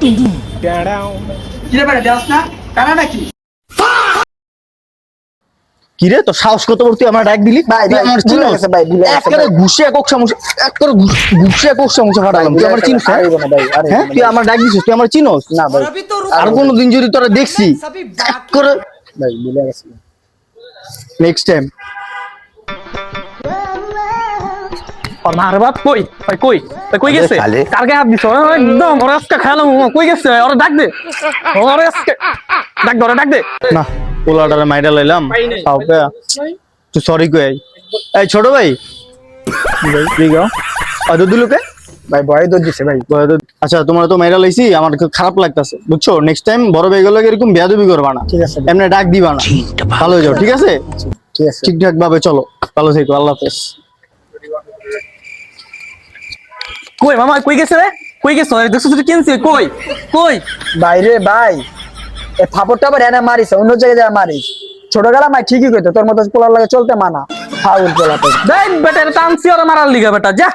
কিরে বেটা দেওস না কানা নাকি? কিরে তো সাহস কত বড় তুই আমার ডাক দিলি? ভাই, তুই ভাই, আমার ভুলে চিনোস? গেছে ভাই, ভুলে গেছে একবারে ভাই। ঘুষে এক সমস্যা একবারে ঘুষে এক সমস্যা ফাটালাম। তুই আমার চিনোস? আরে না ভাই, আরে হ্যাঁ তুই আমার ডাক দিছিস, তুই আমার চিনোস? না ভাই, আর কোনোদিন যদি তোরা দেখছি এক করে ভাই ভুলে গেছি। নেক্সট টাইম और मार बात कोई भाई कोई तो कोई कैसे कार के हाथ दिस एकदम और इसका खेला कोई कैसे और डाक दे और इसके डाक दे না পোলাটারে মাইরা লাইলাম কাউকে তুই সরি কই এই ছোট ভাই ঠিক আছে আর দুলুকে ভাই ভয় তো দিছে ভাই। আচ্ছা তোমরা তো মাইরা লাইছি আমার খুব খারাপ লাগতাছে বুঝছো নেক্সট টাইম বড় ভাই গুলো এরকম বেয়াদবি করবা না ঠিক আছে। এমনি ডাক দিবা না ভালো হয়ে যাও ঠিক আছে ঠিক আছে। ঠিকঠাক ভাবে চলো ভালো থেকো আল্লাহ হাফেজ कोई मामा कोई कैसे रे कोई कैसे है देखो तुझे कैसे कोई कोई ভাই রে ভাই, এ ফাপড়টা আবার এনে মারিস, অন্য জায়গায় যা মারিস। ছোট গেলা মাই ঠিকই কইতো, তোর মতো পোলার লাগে চলতে মানা। ফাউল পোলা তো। देख बेटा टांसी और मारा लिगा बेटा जा